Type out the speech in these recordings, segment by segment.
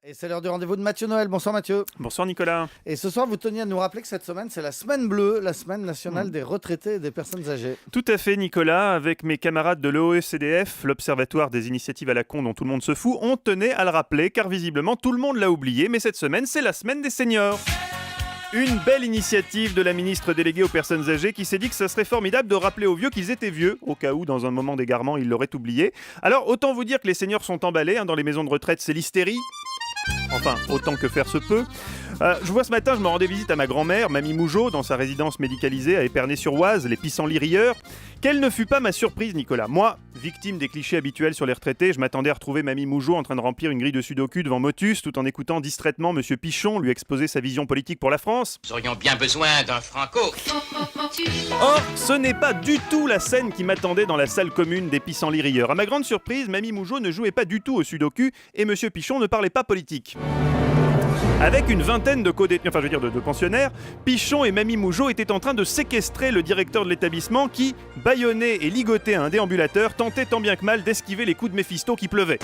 Et c'est l'heure du rendez-vous de Mathieu Noël. Bonsoir Mathieu. Bonsoir Nicolas. Et ce soir, vous teniez à nous rappeler que cette semaine, c'est la semaine bleue, la semaine nationale des retraités et des personnes âgées. Tout à fait Nicolas, avec mes camarades de l'OECDF, l'Observatoire des initiatives à la con dont tout le monde se fout, on tenait à le rappeler car visiblement tout le monde l'a oublié, mais cette semaine, c'est la semaine des seniors. Une belle initiative de la ministre déléguée aux personnes âgées qui s'est dit que ça serait formidable de rappeler aux vieux qu'ils étaient vieux, au cas où dans un moment d'égarement ils l'auraient oublié. Alors autant vous dire que les seniors sont emballés, dans les maisons de retraite c'est l'hystérie. Enfin, autant que faire se peut. Je vois ce matin, je me rendais visite à ma grand-mère, Mamie Mougeot, dans sa résidence médicalisée à Épernay-sur-Oise, les pissenlits-rieurs. Quelle ne fut pas ma surprise, Nicolas. Moi, victime des clichés habituels sur les retraités, je m'attendais à retrouver Mamie Mougeot en train de remplir une grille de sudoku devant Motus, tout en écoutant distraitement Monsieur Pichon lui exposer sa vision politique pour la France. Nous aurions bien besoin d'un franco. Or, ce n'est pas du tout la scène qui m'attendait dans la salle commune des pissenlits-rieurs. À ma grande surprise, Mamie Mougeot ne jouait pas du tout au sudoku et Monsieur Pichon ne parlait pas politique. Avec une vingtaine de co-détenus, de pensionnaires, Pichon et Mamie Mougeot étaient en train de séquestrer le directeur de l'établissement qui, bâillonné et ligoté à un déambulateur, tentait tant bien que mal d'esquiver les coups de Méphisto qui pleuvaient.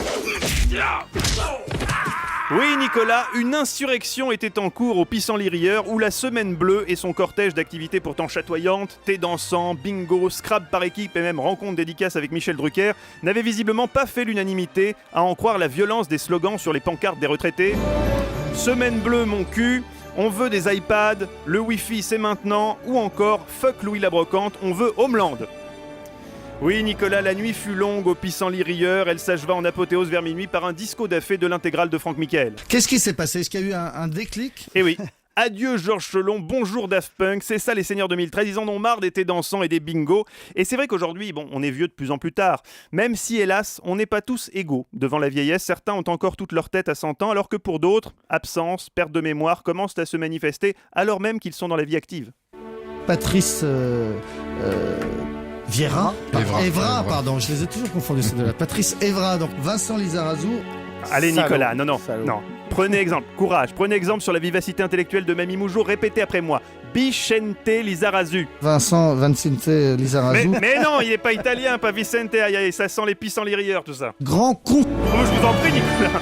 Oui Nicolas, une insurrection était en cours au pissenlit-rieurs où la semaine bleue et son cortège d'activités pourtant chatoyantes, thé dansant, bingo, scrap par équipe et même rencontre dédicace avec Michel Drucker n'avaient visiblement pas fait l'unanimité, à en croire la violence des slogans sur les pancartes des retraités. Semaine bleue mon cul, on veut des iPads, le Wi-Fi c'est maintenant, ou encore fuck Louis la Brocante, on veut Homeland. Oui Nicolas, la nuit fut longue au pissenlit-rieurs, elle s'acheva en apothéose vers minuit par un disco d'affaires de l'intégrale de Franck Michael. Qu'est-ce qui s'est passé? Est-ce qu'il y a eu un déclic? Eh oui. Adieu Georges Chelon, bonjour Daft Punk, c'est ça les seniors 2013, ils en ont marre d'été dansants et des bingos. Et c'est vrai qu'aujourd'hui, on est vieux de plus en plus tard, même si hélas, on n'est pas tous égaux. Devant la vieillesse, certains ont encore toute leur tête à 100 ans, alors que pour d'autres, absence, perte de mémoire commencent à se manifester alors même qu'ils sont dans la vie active. Patrice Evra, pardon, je les ai toujours confondus ces deux-là. Patrice Evra, donc Vincent Lizarazu. Allez Salaud. Nicolas, non. Prenez exemple, courage, prenez exemple sur la vivacité intellectuelle de Mamie Mougeot, répétez après moi. Vicente Lizarazu. Vincent Lizarazu. Mais non, il n'est pas italien, pas Vicente, ça sent les pissenlits-rieurs tout ça. Grand con. Oh, je vous en prie Nicolas.